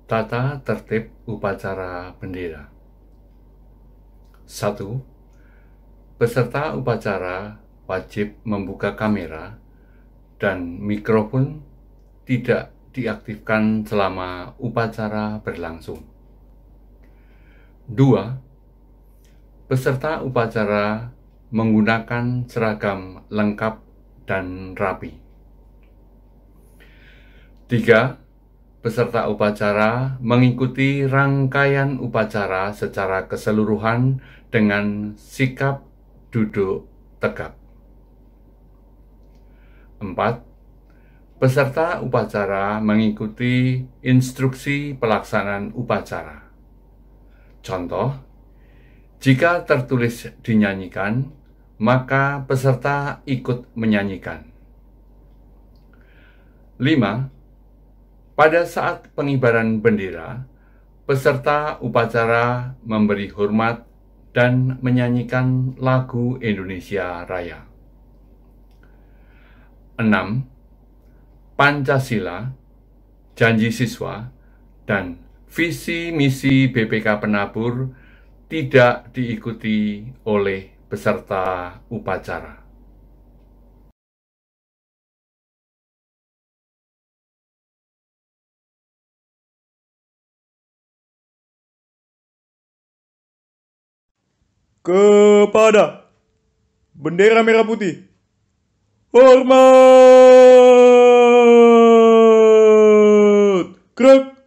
Tata tertib upacara bendera. 1. Peserta upacara wajib membuka kamera dan mikrofon tidak diaktifkan selama upacara berlangsung. 2. Peserta upacara menggunakan seragam lengkap dan rapi. 3. Peserta upacara mengikuti rangkaian upacara secara keseluruhan dengan sikap duduk tegap. 4. Peserta upacara mengikuti instruksi pelaksanaan upacara. Contoh, jika tertulis dinyanyikan, maka peserta ikut menyanyikan. 5. Pada saat pengibaran bendera, peserta upacara memberi hormat dan menyanyikan lagu Indonesia Raya. 6. Pancasila, janji siswa, dan visi misi BPK Penabur tidak diikuti oleh peserta upacara. Kepada bendera merah putih, hormat! Gerak!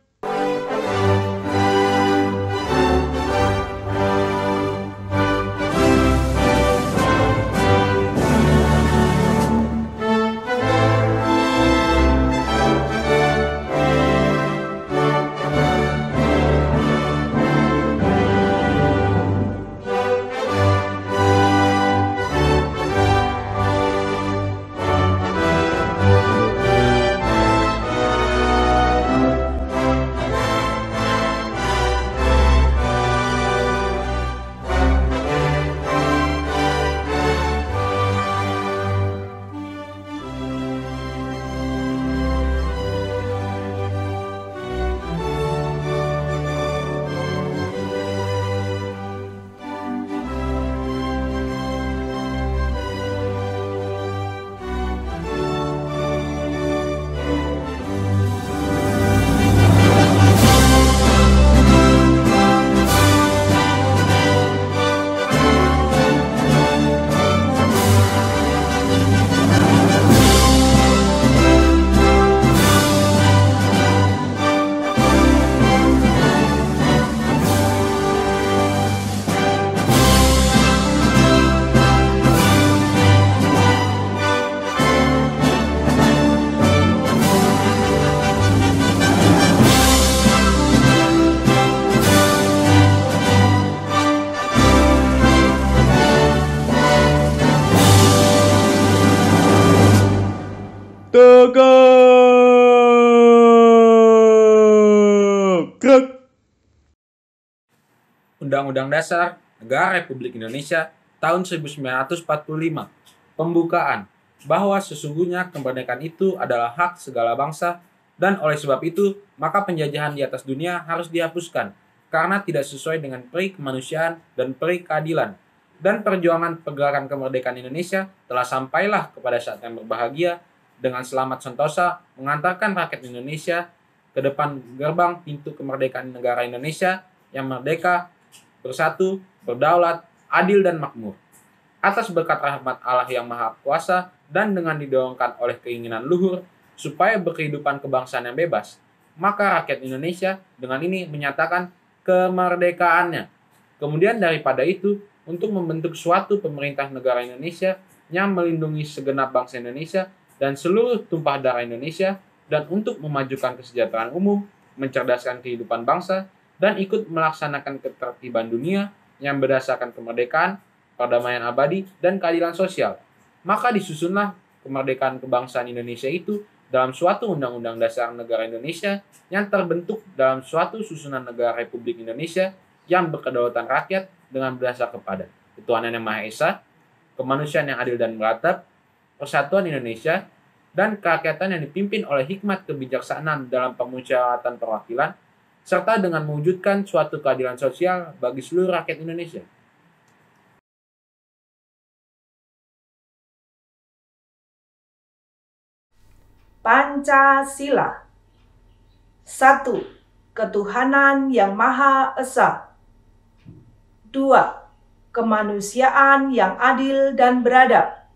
Tegak! Gerak! Undang-Undang Dasar Negara Republik Indonesia tahun 1945. Pembukaan bahwa sesungguhnya kemerdekaan itu adalah hak segala bangsa dan oleh sebab itu maka penjajahan di atas dunia harus dihapuskan karena tidak sesuai dengan peri kemanusiaan dan peri keadilan. Dan perjuangan pergerakan kemerdekaan Indonesia telah sampailah kepada saat yang berbahagia dengan selamat sentosa mengantarkan rakyat Indonesia ke depan gerbang pintu kemerdekaan negara Indonesia yang merdeka, bersatu, berdaulat, adil dan makmur. Atas berkat rahmat Allah yang Maha Kuasa dan dengan didorongkan oleh keinginan luhur supaya berkehidupan kebangsaan yang bebas, maka rakyat Indonesia dengan ini menyatakan kemerdekaannya. Kemudian daripada itu, untuk membentuk suatu pemerintah negara Indonesia yang melindungi segenap bangsa Indonesia dan seluruh tumpah darah Indonesia, dan untuk memajukan kesejahteraan umum, mencerdaskan kehidupan bangsa, dan ikut melaksanakan ketertiban dunia yang berdasarkan kemerdekaan, perdamaian abadi, dan keadilan sosial. Maka disusunlah kemerdekaan kebangsaan Indonesia itu dalam suatu Undang-Undang Dasar Negara Indonesia yang terbentuk dalam suatu susunan negara Republik Indonesia yang berkedaulatan rakyat dengan berdasar kepada ketuhanan yang Maha Esa, kemanusiaan yang adil dan beradab, persatuan Indonesia, dan kerakyatan yang dipimpin oleh hikmat kebijaksanaan dalam pemusyawaratan perwakilan, serta dengan mewujudkan suatu keadilan sosial bagi seluruh rakyat Indonesia. Pancasila. 1. Ketuhanan yang Maha Esa. 2. Kemanusiaan yang adil dan beradab.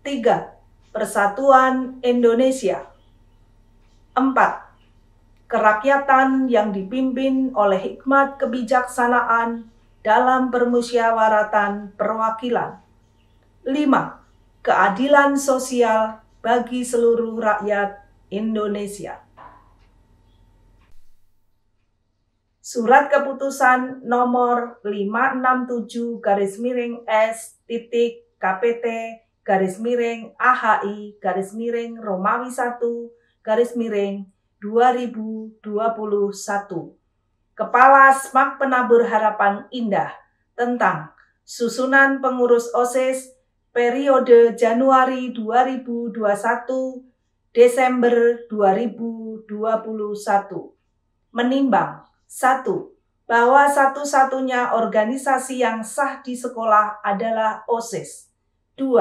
3. Persatuan Indonesia. 4. Kerakyatan yang dipimpin oleh hikmat kebijaksanaan dalam permusyawaratan perwakilan. 5. Keadilan sosial bagi seluruh rakyat Indonesia. Surat Keputusan nomor 567-AHI-KPT-Romawi 1-2021 Kepala SMAK Penabur Harapan Indah tentang susunan pengurus OSIS periode Januari 2021 Desember 2021 menimbang 1. Bahwa satu-satunya organisasi yang sah di sekolah adalah OSIS. 2.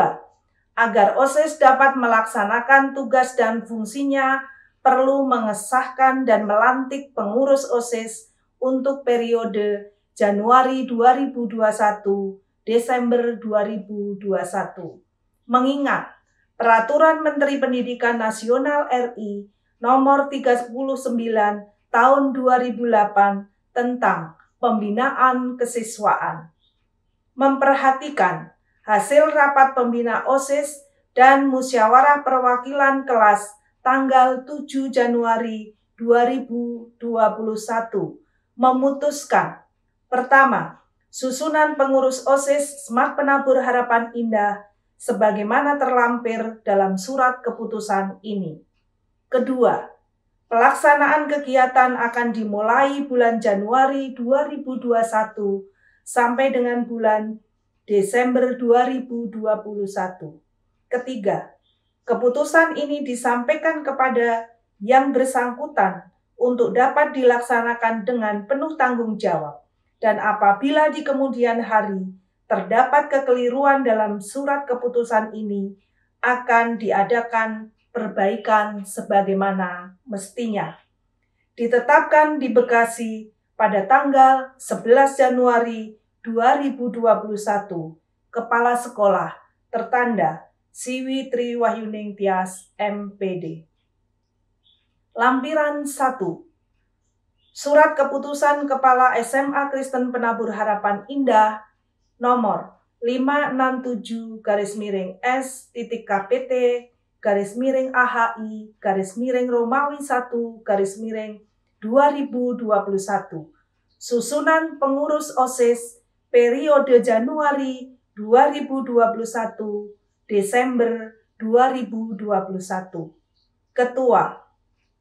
Agar OSIS dapat melaksanakan tugas dan fungsinya perlu mengesahkan dan melantik pengurus OSIS untuk periode Januari 2021 Desember 2021. Mengingat Peraturan Menteri Pendidikan Nasional RI Nomor 39 Tahun 2008 tentang Pembinaan Kesiswaan. Memperhatikan hasil rapat pembina OSIS dan musyawarah perwakilan kelas tanggal 7 Januari 2021 memutuskan: pertama, susunan pengurus OSIS SMAK Penabur Harapan Indah sebagaimana terlampir dalam surat keputusan ini. Kedua, pelaksanaan kegiatan akan dimulai bulan Januari 2021 sampai dengan bulan Desember 2021. Ketiga, keputusan ini disampaikan kepada yang bersangkutan untuk dapat dilaksanakan dengan penuh tanggung jawab. Dan apabila di kemudian hari terdapat kekeliruan dalam surat keputusan ini, akan diadakan perbaikan sebagaimana mestinya. Ditetapkan di Bekasi pada tanggal 11 Januari 2021, Kepala Sekolah tertanda Siwi Tri Wahyuning Tias, MPD. Lampiran 1. Surat Keputusan Kepala SMA Kristen Penabur Harapan Indah nomor 567-KPT-AHI-Romawi 1-2021. Susunan pengurus OSIS periode Januari 2021 Desember 2021. Ketua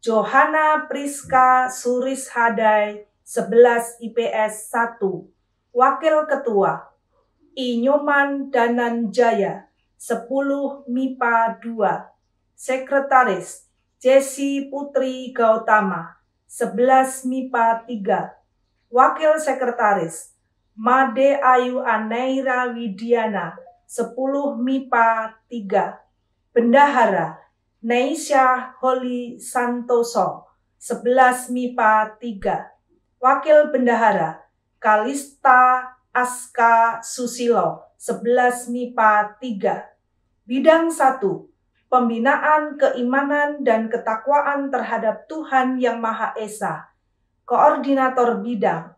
Johana Priska Surishadai 11 IPS 1. Wakil Ketua Inyoman Dananjaya 10 MIPA 2. Sekretaris Jesse Putri Gautama 11 MIPA 3. Wakil Sekretaris Made Ayu Aneira Widiana 10 MIPA 3. Bendahara Neisha Holly Santoso 11 MIPA 3. Wakil Bendahara Kalista Aska Susilo 11 MIPA 3. Bidang 1. Pembinaan keimanan dan ketakwaan terhadap Tuhan Yang Maha Esa. Koordinator Bidang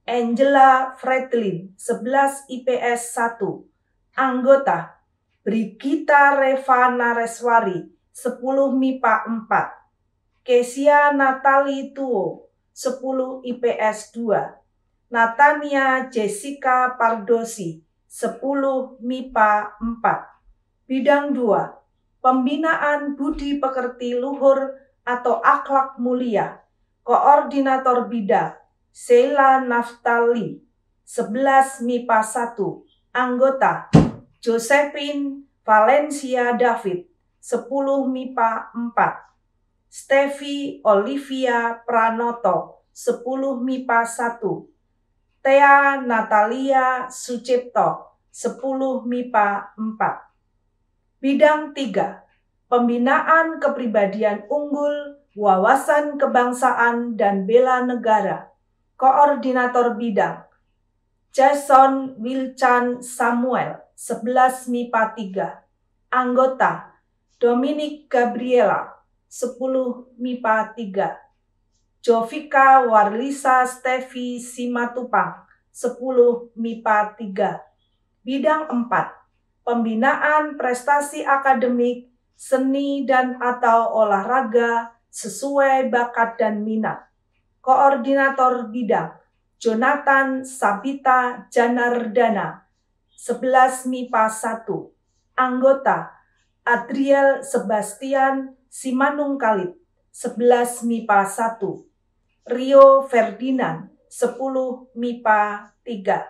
Angela Fredlin 11 IPS 1. Anggota Brigita Reva Nareswari 10 MIPA 4. Kesia Natali Tuo 10 IPS 2. Natania Jessica Pardosi, 10 MIPA 4. Bidang 2, Pembinaan Budi Pekerti Luhur atau Akhlak Mulia. Koordinator Bidang, Sheila Naftali, 11 MIPA 1. Anggota, Josephine Valencia David, 10 MIPA 4. Stevi Olivia Pranoto, 10 MIPA 1. Thea Natalia Sucipto, 10 MIPA 4. Bidang 3, Pembinaan Kepribadian Unggul, Wawasan Kebangsaan dan Bela Negara. Koordinator Bidang, Jason Wilchan Samuel, 11 MIPA 3. Anggota, Dominic Gabriela, 10 MIPA 3. Jovika Warlisa Stevi Simatupang, 10 MIPA 3. Bidang 4, Pembinaan Prestasi Akademik, Seni dan atau Olahraga sesuai bakat dan minat. Koordinator Bidang, Jonathan Sabita Janardana, 11 MIPA 1. Anggota, Adriel Sebastian Simanungkalit, 11 MIPA 1. Rio Ferdinand, 10 MIPA 3.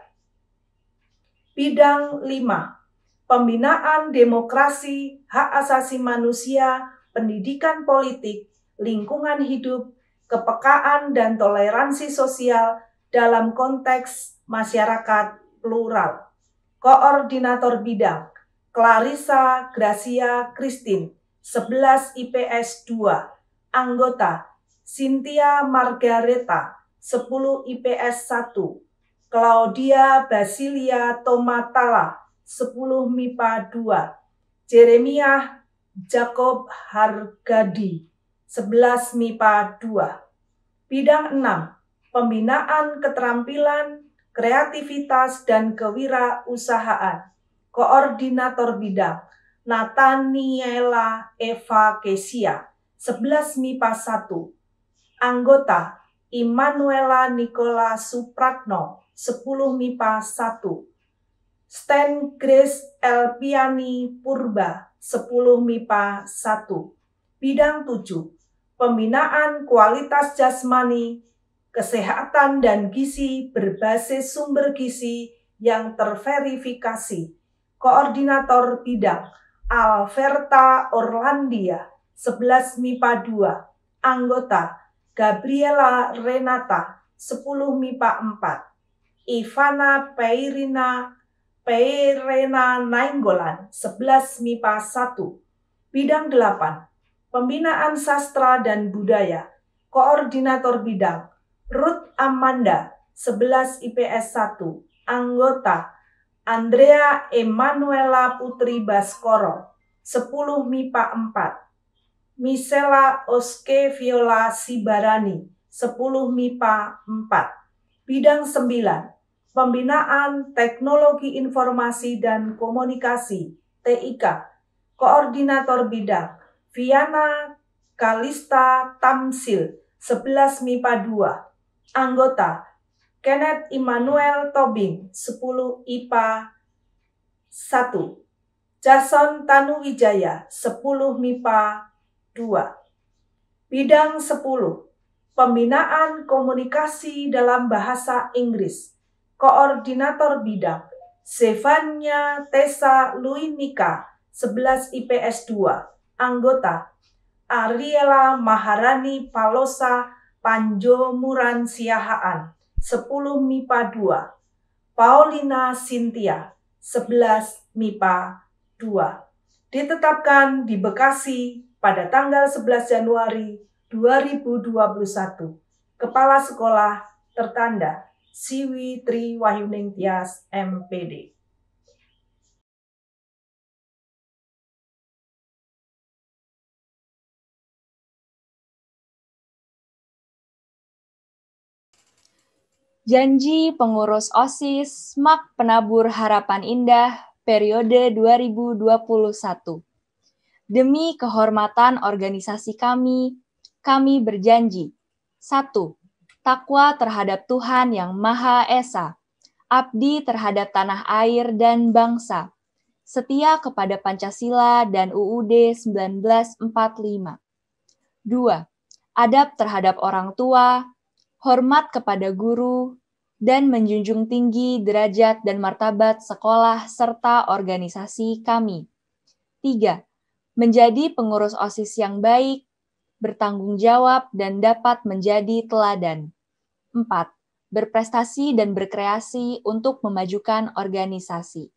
Bidang 5, Pembinaan Demokrasi, Hak Asasi Manusia, Pendidikan Politik, Lingkungan Hidup, Kepekaan dan Toleransi Sosial dalam konteks masyarakat plural. Koordinator Bidang, Clarissa Gracia Christine, 11 IPS 2. Anggota, Cynthia Margareta, 10 IPS 1. Claudia Basilia Tomatala, 10 MIPA 2. Jeremiah Jacob Hargadi, 11 MIPA 2. Bidang 6, Pembinaan Keterampilan, Kreativitas dan Kewirausahaan. Koordinator Bidang, Nathaniela Eva Kesia, 11 MIPA 1. Anggota, Immanuela Nicola Supratno, 10 MIPA 1. Stan Grace Elpiani Purba, 10 MIPA 1. Bidang 7, Pembinaan Kualitas Jasmani, Kesehatan dan Gizi berbasis sumber gizi yang terverifikasi. Koordinator Bidang, Alverta Orlandia, 11 MIPA 2. Anggota, Gabriela Renata, 10 MIPA 4. Ivana Peirena Nainggolan, 11 MIPA 1. Bidang 8, Pembinaan Sastra dan Budaya. Koordinator Bidang, Ruth Amanda, 11 IPS 1. Anggota, Andrea Emanuela Putri Baskoro, 10 MIPA 4. Misela Oske Viola Sibarani, 10 MIPA 4. Bidang 9, Pembinaan Teknologi Informasi dan Komunikasi, TIK. Koordinator Bidang, Viana Kalista Tamsil, 11 MIPA 2. Anggota, Kenneth Immanuel Tobing, 10 IPA 1. Jason Tanuwijaya, 10 MIPA 2. Bidang 10, Pembinaan Komunikasi dalam Bahasa Inggris. Koordinator Bidang, Stefania Tessa Luinika, 11 IPS 2. Anggota, Ariela Maharani Palosa Panjomuran Siahaan, 10 MIPA 2. Paulina Cynthia, 11 MIPA 2. Ditetapkan di Bekasi pada tanggal 11 Januari 2021. Kepala Sekolah tertanda Siwi Tri Wahyuning Tias, MPD. Janji pengurus OSIS MAK Penabur Harapan Indah periode 2021. Demi kehormatan organisasi kami berjanji. 1. takwa terhadap Tuhan Yang Maha Esa, abdi terhadap tanah air dan bangsa, setia kepada Pancasila dan UUD 1945. 2. Adab terhadap orang tua, hormat kepada guru, dan menjunjung tinggi derajat dan martabat sekolah serta organisasi kami. 3. Menjadi pengurus OSIS yang baik, bertanggung jawab, dan dapat menjadi teladan. 4. Berprestasi dan berkreasi untuk memajukan organisasi.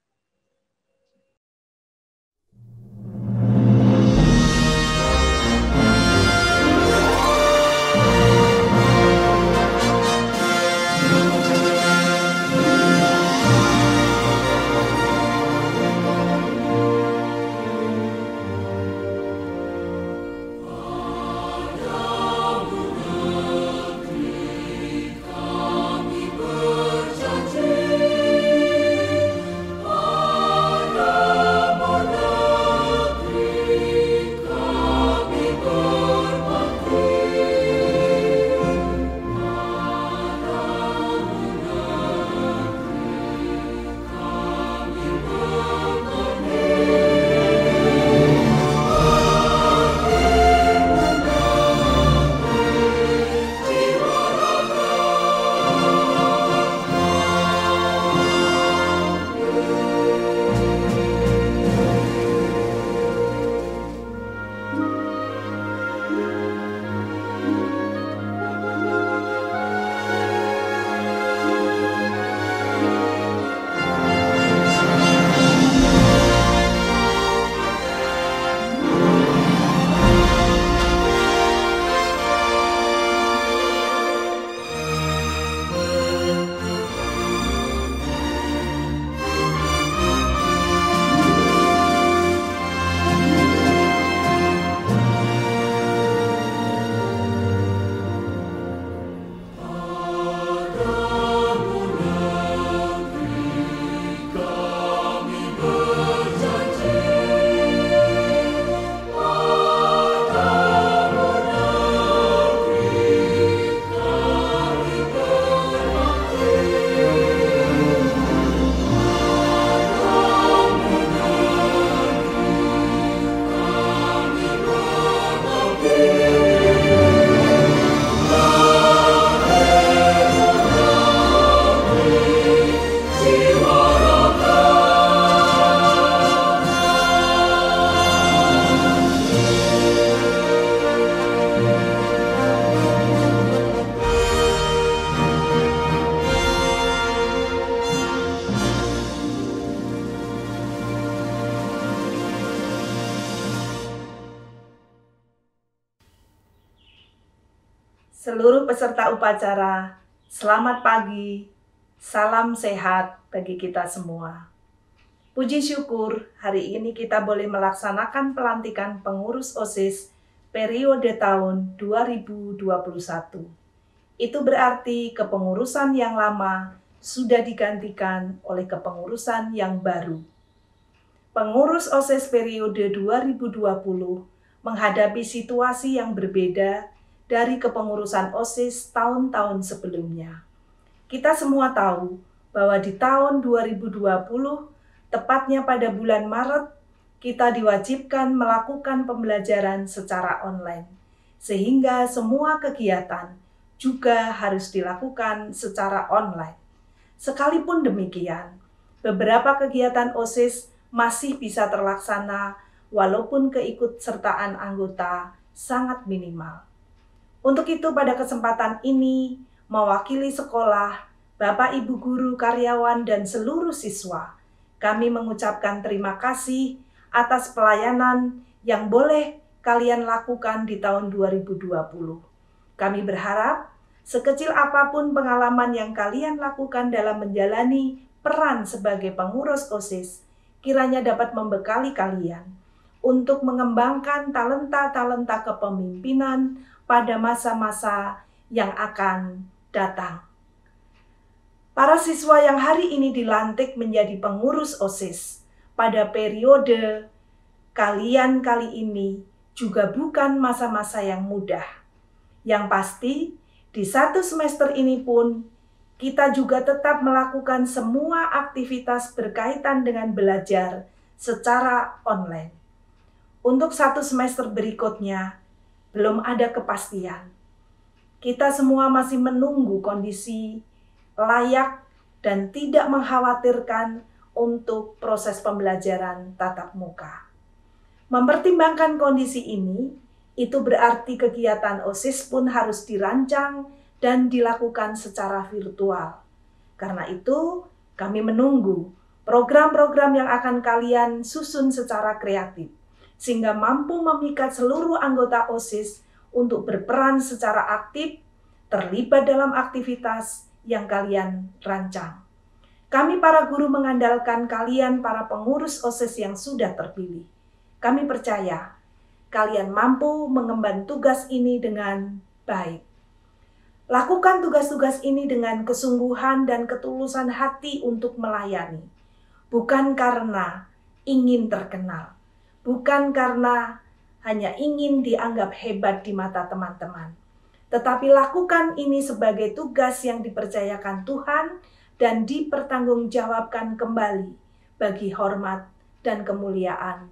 Seluruh peserta upacara, selamat pagi, salam sehat bagi kita semua. Puji syukur, hari ini kita boleh melaksanakan pelantikan pengurus OSIS periode tahun 2021. Itu berarti kepengurusan yang lama sudah digantikan oleh kepengurusan yang baru. Pengurus OSIS periode 2020 menghadapi situasi yang berbeda dari kepengurusan OSIS tahun-tahun sebelumnya. Kita semua tahu bahwa di tahun 2020, tepatnya pada bulan Maret, kita diwajibkan melakukan pembelajaran secara online, sehingga semua kegiatan juga harus dilakukan secara online. Sekalipun demikian, beberapa kegiatan OSIS masih bisa terlaksana walaupun keikutsertaan anggota sangat minimal. Untuk itu pada kesempatan ini, mewakili sekolah, Bapak Ibu guru, karyawan, dan seluruh siswa, kami mengucapkan terima kasih atas pelayanan yang boleh kalian lakukan di tahun 2020. Kami berharap, sekecil apapun pengalaman yang kalian lakukan dalam menjalani peran sebagai pengurus OSIS, kiranya dapat membekali kalian untuk mengembangkan talenta-talenta kepemimpinan pada masa-masa yang akan datang. Para siswa yang hari ini dilantik menjadi pengurus OSIS pada periode kalian kali ini juga bukan masa-masa yang mudah. Yang pasti, Di 1 semester ini pun, kita juga tetap melakukan semua aktivitas berkaitan dengan belajar secara online. Untuk 1 semester berikutnya, belum ada kepastian. Kita semua masih menunggu kondisi layak dan tidak mengkhawatirkan untuk proses pembelajaran tatap muka. Mempertimbangkan kondisi ini, itu berarti kegiatan OSIS pun harus dirancang dan dilakukan secara virtual. Karena itu, kami menunggu program-program yang akan kalian susun secara kreatif, sehingga mampu memikat seluruh anggota OSIS untuk berperan secara aktif, terlibat dalam aktivitas yang kalian rancang. Kami para guru mengandalkan kalian para pengurus OSIS yang sudah terpilih. Kami percaya kalian mampu mengemban tugas ini dengan baik. Lakukan tugas-tugas ini dengan kesungguhan dan ketulusan hati untuk melayani. Bukan karena ingin terkenal. Bukan karena hanya ingin dianggap hebat di mata teman-teman. Tetapi lakukan ini sebagai tugas yang dipercayakan Tuhan dan dipertanggungjawabkan kembali bagi hormat dan kemuliaan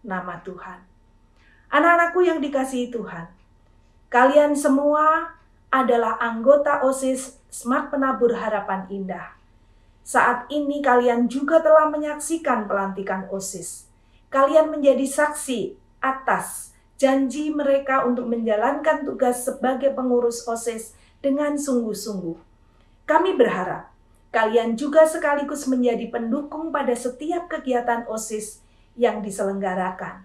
nama Tuhan. Anak-anakku yang dikasihi Tuhan, kalian semua adalah anggota OSIS Smart Penabur Harapan Indah. Saat ini kalian juga telah menyaksikan pelantikan OSIS. Kalian menjadi saksi atas janji mereka untuk menjalankan tugas sebagai pengurus OSIS dengan sungguh-sungguh. Kami berharap kalian juga sekaligus menjadi pendukung pada setiap kegiatan OSIS yang diselenggarakan,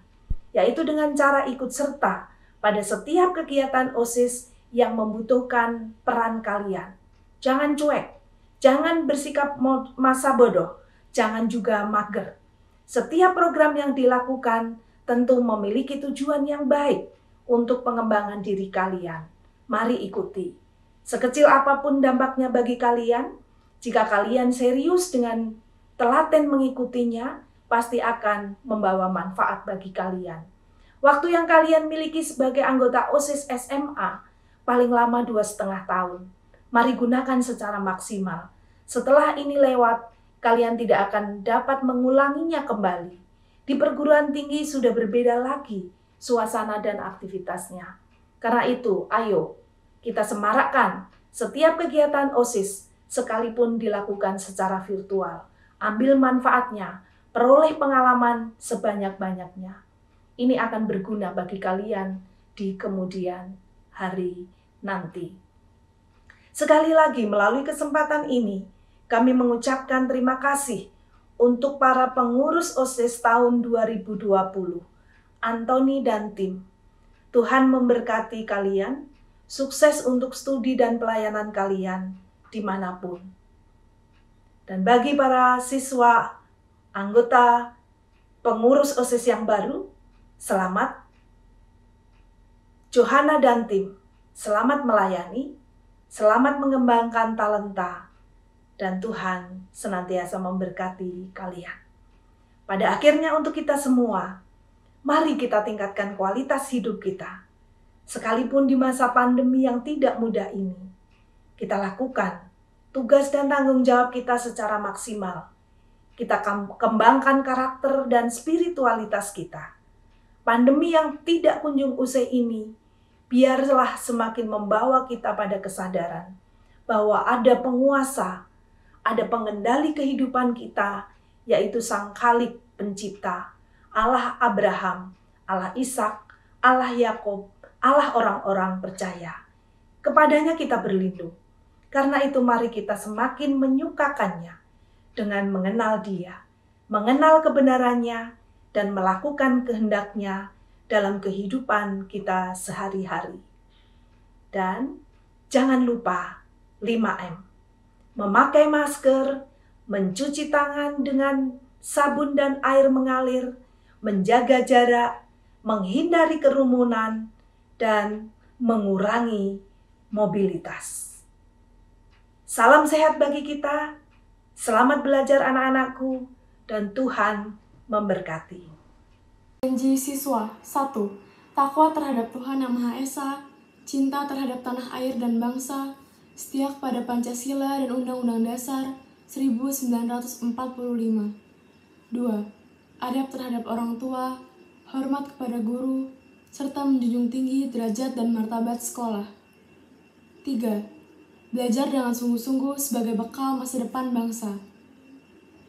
yaitu dengan cara ikut serta pada setiap kegiatan OSIS yang membutuhkan peran kalian. Jangan cuek, jangan bersikap masa bodoh, jangan juga mager. Setiap program yang dilakukan tentu memiliki tujuan yang baik untuk pengembangan diri kalian. Mari ikuti. Sekecil apapun dampaknya bagi kalian, jika kalian serius dengan telaten mengikutinya, pasti akan membawa manfaat bagi kalian. Waktu yang kalian miliki sebagai anggota OSIS SMA, paling lama 2,5 tahun. Mari gunakan secara maksimal. Setelah ini lewat, kalian tidak akan dapat mengulanginya kembali. Di perguruan tinggi sudah berbeda lagi suasana dan aktivitasnya. Karena itu, ayo kita semarakkan setiap kegiatan OSIS sekalipun dilakukan secara virtual. Ambil manfaatnya, peroleh pengalaman sebanyak-banyaknya. Ini akan berguna bagi kalian di kemudian hari nanti. Sekali lagi, melalui kesempatan ini, kami mengucapkan terima kasih untuk para pengurus OSIS tahun 2020, Antoni dan tim. Tuhan memberkati kalian, sukses untuk studi dan pelayanan kalian dimanapun. Dan bagi para siswa, anggota, pengurus OSIS yang baru, selamat. Johanna dan tim, selamat melayani, selamat mengembangkan talenta, dan Tuhan senantiasa memberkati kalian. Pada akhirnya untuk kita semua, mari kita tingkatkan kualitas hidup kita. Sekalipun di masa pandemi yang tidak mudah ini, kita lakukan tugas dan tanggung jawab kita secara maksimal. Kita kembangkan karakter dan spiritualitas kita. Pandemi yang tidak kunjung usai ini, biarlah semakin membawa kita pada kesadaran bahwa ada penguasa, ada pengendali kehidupan kita, yaitu Sang Khalik Pencipta, Allah Abraham, Allah Ishak, Allah Yakub, Allah orang-orang percaya. Kepadanya kita berlindung. Karena itu mari kita semakin menyukakannya dengan mengenal Dia, mengenal kebenarannya, dan melakukan kehendaknya dalam kehidupan kita sehari-hari. Dan jangan lupa 5M. Memakai masker, mencuci tangan dengan sabun dan air mengalir, menjaga jarak, menghindari kerumunan, dan mengurangi mobilitas. Salam sehat bagi kita, selamat belajar anak-anakku, dan Tuhan memberkati. Janji siswa 1. Takwa terhadap Tuhan Yang Maha Esa. cinta terhadap tanah air dan bangsa, setia kepada Pancasila dan Undang-Undang Dasar 1945. 2. Adab terhadap orang tua, hormat kepada guru, serta menjunjung tinggi derajat dan martabat sekolah. 3. Belajar dengan sungguh-sungguh sebagai bekal masa depan bangsa.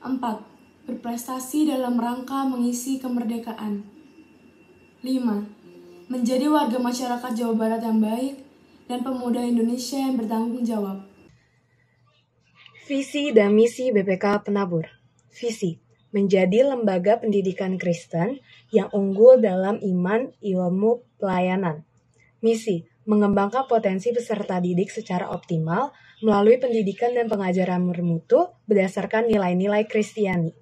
4. Berprestasi dalam rangka mengisi kemerdekaan. 5. Menjadi warga masyarakat Jawa Barat yang baik dan pemuda Indonesia yang bertanggung jawab. Visi dan misi BPK Penabur. Visi: menjadi lembaga pendidikan Kristen yang unggul dalam iman, ilmu, pelayanan. Misi: mengembangkan potensi peserta didik secara optimal melalui pendidikan dan pengajaran bermutu berdasarkan nilai-nilai Kristiani.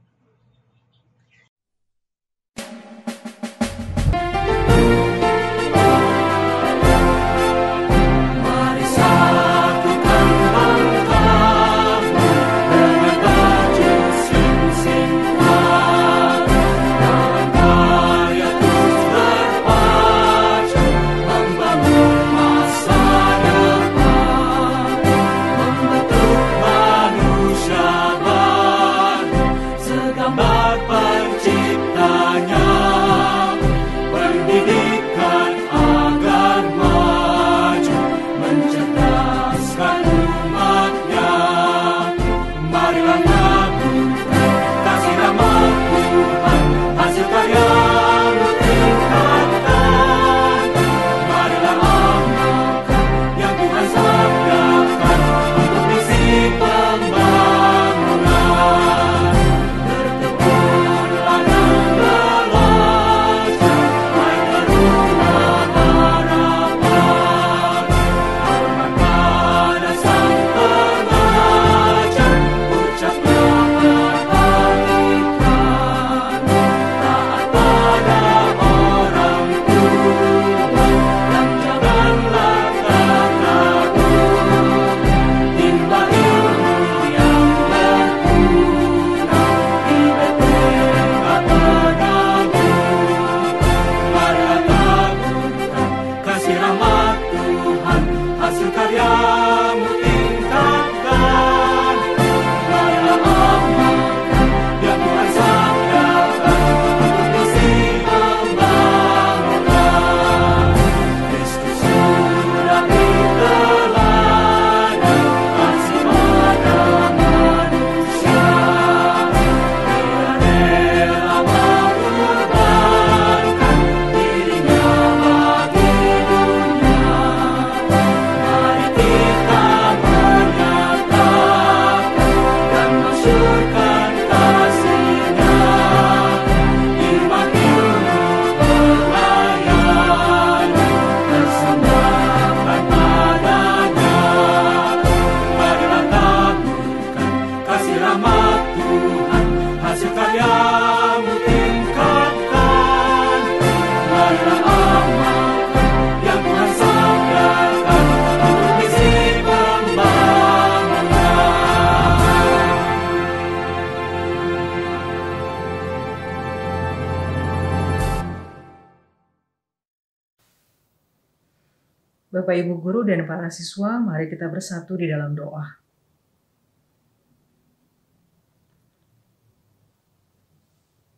Bapak Ibu Guru dan para siswa, mari kita bersatu di dalam doa.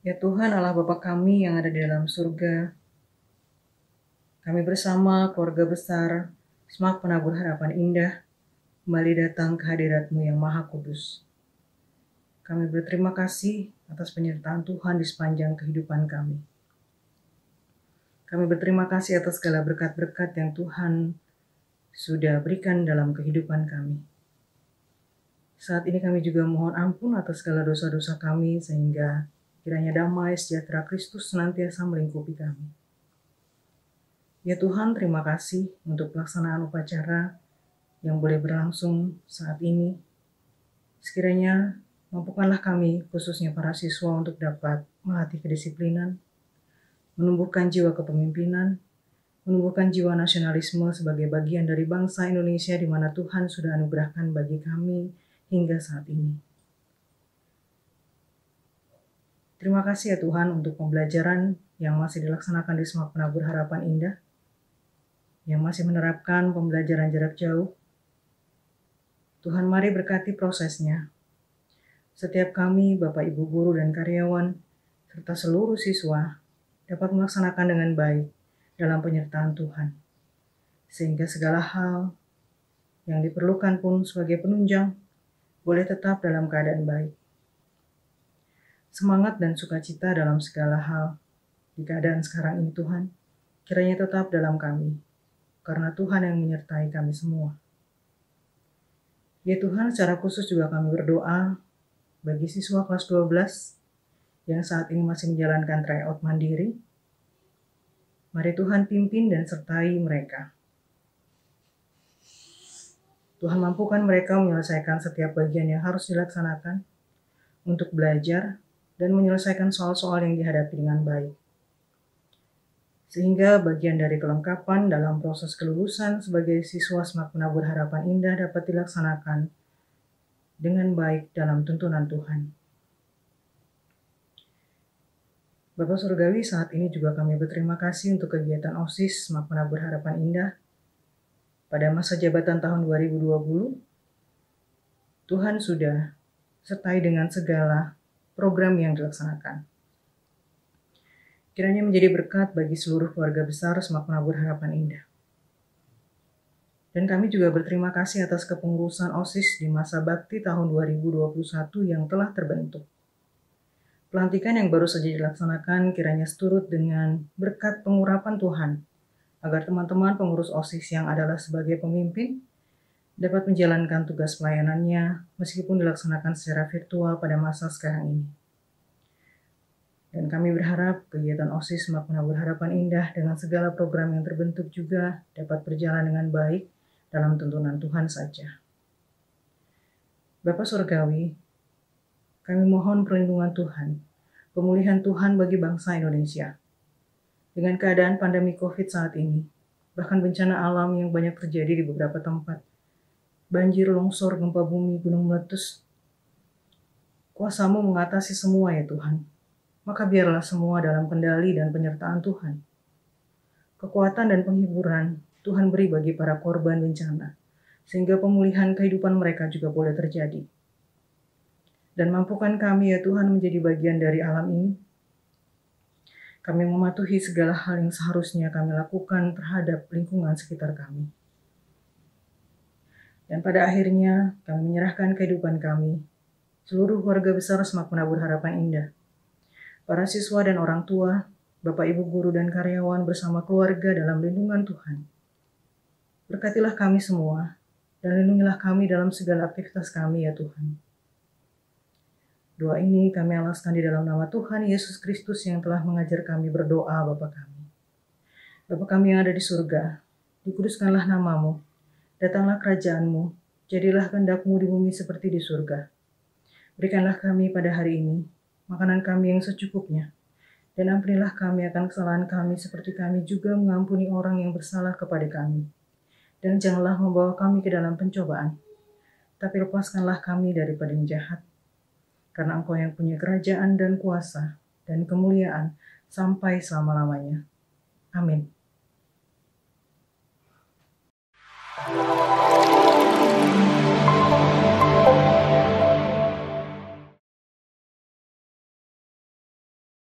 Ya Tuhan Allah Bapa kami yang ada di dalam surga, kami bersama keluarga besar Semak Penabur Harapan Indah kembali datang ke hadirat-Mu yang Maha Kudus. Kami berterima kasih atas penyertaan Tuhan di sepanjang kehidupan kami. Kami berterima kasih atas segala berkat-berkat yang Tuhan sudah berikan dalam kehidupan kami. Saat ini kami juga mohon ampun atas segala dosa-dosa kami, sehingga kiranya damai sejahtera Kristus senantiasa melingkupi kami. Ya Tuhan, terima kasih untuk pelaksanaan upacara yang boleh berlangsung saat ini. Sekiranya mampukanlah kami, khususnya para siswa, untuk dapat melatih kedisiplinan, menumbuhkan jiwa kepemimpinan, menumbuhkan jiwa nasionalisme sebagai bagian dari bangsa Indonesia di mana Tuhan sudah anugerahkan bagi kami hingga saat ini. Terima kasih ya Tuhan untuk pembelajaran yang masih dilaksanakan di Semak Penabur Harapan Indah. yang masih menerapkan pembelajaran jarak jauh, Tuhan mari berkati prosesnya. Setiap kami, Bapak Ibu guru dan karyawan, serta seluruh siswa dapat melaksanakan dengan baik dalam penyertaan Tuhan. Sehingga segala hal yang diperlukan pun sebagai penunjang boleh tetap dalam keadaan baik. Semangat dan sukacita dalam segala hal di keadaan sekarang ini Tuhan, kiranya tetap dalam kami, karena Tuhan yang menyertai kami semua. Ya Tuhan, secara khusus juga kami berdoa bagi siswa kelas 12 yang saat ini masih menjalankan tryout mandiri. Mari Tuhan pimpin dan sertai mereka. Tuhan mampukan mereka menyelesaikan setiap bagian yang harus dilaksanakan untuk belajar dan menyelesaikan soal-soal yang dihadapi dengan baik. Sehingga bagian dari kelengkapan dalam proses kelulusan sebagai siswa Semak Penabur Harapan Indah dapat dilaksanakan dengan baik dalam tuntunan Tuhan. Bapak Surgawi, saat ini juga kami berterima kasih untuk kegiatan OSIS Semak Penabur Harapan Indah pada masa jabatan tahun 2020. Tuhan sudah sertai dengan segala program yang dilaksanakan. Kiranya menjadi berkat bagi seluruh keluarga besar Semak Penabur Harapan Indah. Dan kami juga berterima kasih atas kepengurusan OSIS di masa bakti tahun 2021 yang telah terbentuk. Pelantikan yang baru saja dilaksanakan kiranya seturut dengan berkat pengurapan Tuhan, agar teman-teman pengurus OSIS yang adalah sebagai pemimpin dapat menjalankan tugas pelayanannya meskipun dilaksanakan secara virtual pada masa sekarang ini. Dan kami berharap kegiatan OSIS Semak Penabur Harapan Indah dengan segala program yang terbentuk juga dapat berjalan dengan baik dalam tuntunan Tuhan saja. Bapak Surgawi, kami mohon perlindungan Tuhan, pemulihan Tuhan bagi bangsa Indonesia. Dengan keadaan pandemi COVID saat ini, bahkan bencana alam yang banyak terjadi di beberapa tempat, banjir, longsor, gempa bumi, gunung meletus, Kuasa-Mu mengatasi semua ya Tuhan. Maka biarlah semua dalam kendali dan penyertaan Tuhan. Kekuatan dan penghiburan Tuhan beri bagi para korban bencana, sehingga pemulihan kehidupan mereka juga boleh terjadi. Dan mampukan kami ya Tuhan menjadi bagian dari alam ini. Kami mematuhi segala hal yang seharusnya kami lakukan terhadap lingkungan sekitar kami. Dan pada akhirnya kami menyerahkan kehidupan kami, seluruh keluarga besar Semak Penabur Harapan Indah, para siswa dan orang tua, Bapak Ibu guru dan karyawan bersama keluarga dalam lindungan Tuhan. Berkatilah kami semua, dan lindungilah kami dalam segala aktivitas kami ya Tuhan. Doa ini kami alaskan di dalam nama Tuhan Yesus Kristus yang telah mengajar kami berdoa Bapa kami. Bapa kami yang ada di surga, dikuduskanlah nama-Mu, datanglah kerajaan-Mu, jadilah kehendak-Mu di bumi seperti di surga. Berikanlah kami pada hari ini makanan kami yang secukupnya, dan ampunilah kami akan kesalahan kami seperti kami juga mengampuni orang yang bersalah kepada kami. Dan janganlah membawa kami ke dalam pencobaan, tapi lepaskanlah kami daripada yang jahat. Karena Engkau yang punya kerajaan dan kuasa dan kemuliaan sampai selama-lamanya. Amin.